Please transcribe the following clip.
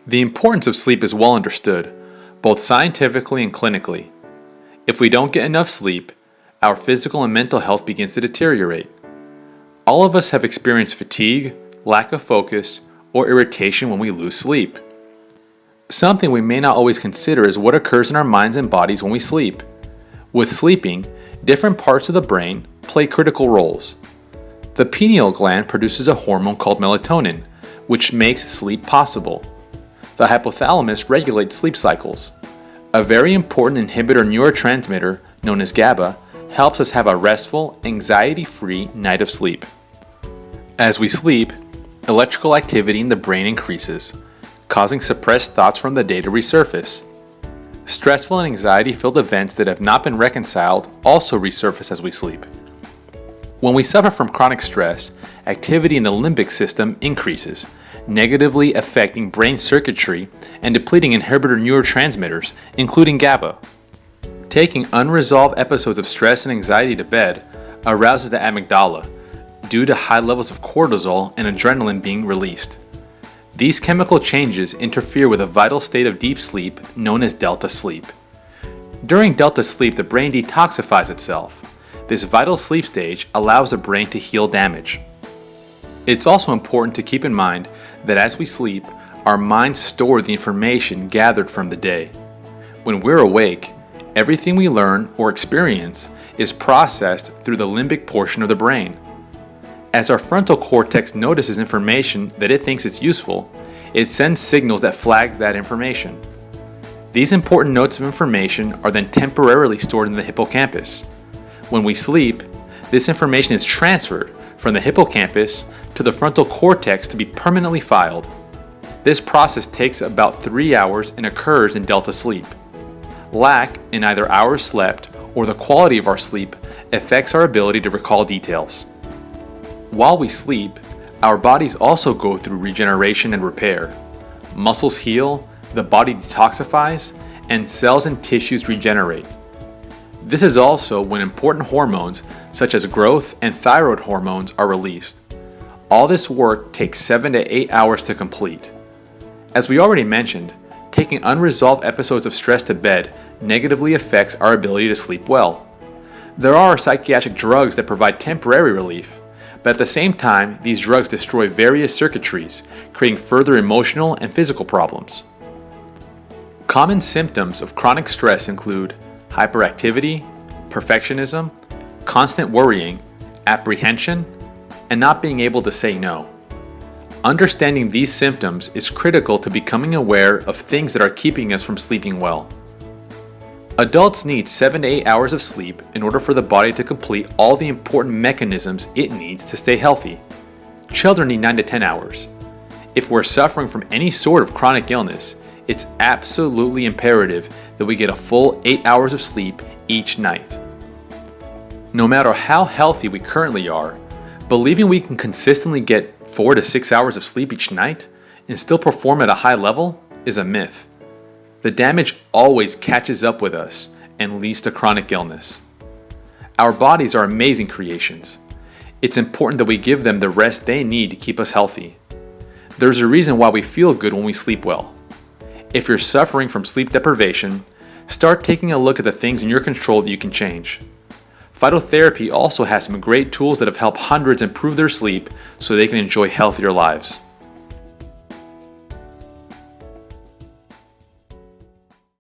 The importance of sleep is well understood, both scientifically and clinically. If we don't get enough sleep, our physical and mental health begins to deteriorate. All of us have experienced fatigue, lack of focus, or irritation when we lose sleep. Something we may not always consider is what occurs in our minds and bodies when we sleep. With sleeping, different parts of the brain play critical roles. The pineal gland produces a hormone called melatonin, which makes sleep possible. The hypothalamus regulates sleep cycles. A very important inhibitor neurotransmitter, known as GABA, helps us have a restful, anxiety-free night of sleep. As we sleep, electrical activity in the brain increases, causing suppressed thoughts from the day to resurface. Stressful and anxiety-filled events that have not been reconciled also resurface as we sleep. When we suffer from chronic stress, activity in the limbic system increases, negatively affecting brain circuitry and depleting inhibitor neurotransmitters, including GABA. Taking unresolved episodes of stress and anxiety to bed arouses the amygdala due to high levels of cortisol and adrenaline being released. These chemical changes interfere with a vital state of deep sleep known as delta sleep. During delta sleep, the brain detoxifies itself. This vital sleep stage allows the brain to heal damage. It's also important to keep in mind that as we sleep, our minds store the information gathered from the day. When we're awake, everything we learn or experience is processed through the limbic portion of the brain. As our frontal cortex notices information that it thinks it's useful, it sends signals that flag that information. These important notes of information are then temporarily stored in the hippocampus. When we sleep, this information is transferred from the hippocampus to the frontal cortex to be permanently filed. This process takes about 3 hours and occurs in delta sleep. Lack in either hours slept or the quality of our sleep affects our ability to recall details. While we sleep, our bodies also go through regeneration and repair. Muscles heal, the body detoxifies, and cells and tissues regenerate. This is also when important hormones such as growth and thyroid hormones are released. All this work takes 7 to 8 hours to complete. As we already mentioned, taking unresolved episodes of stress to bed negatively affects our ability to sleep well. There are psychiatric drugs that provide temporary relief, but at the same time, these drugs destroy various circuitries, creating further emotional and physical problems. Common symptoms of chronic stress include hyperactivity, perfectionism, constant worrying, apprehension, and not being able to say no. Understanding these symptoms is critical to becoming aware of things that are keeping us from sleeping well. Adults need 7 to 8 hours of sleep in order for the body to complete all the important mechanisms it needs to stay healthy. Children need 9 to 10 hours. If we're suffering from any sort of chronic illness, it's absolutely imperative that we get a full 8 hours of sleep each night. No matter how healthy we currently are, believing we can consistently get 4 to 6 hours of sleep each night and still perform at a high level is a myth. The damage always catches up with us and leads to chronic illness. Our bodies are amazing creations. It's important that we give them the rest they need to keep us healthy. There's a reason why we feel good when we sleep well. If you're suffering from sleep deprivation, start taking a look at the things in your control that you can change. Phytotherapy also has some great tools that have helped hundreds improve their sleep so they can enjoy healthier lives.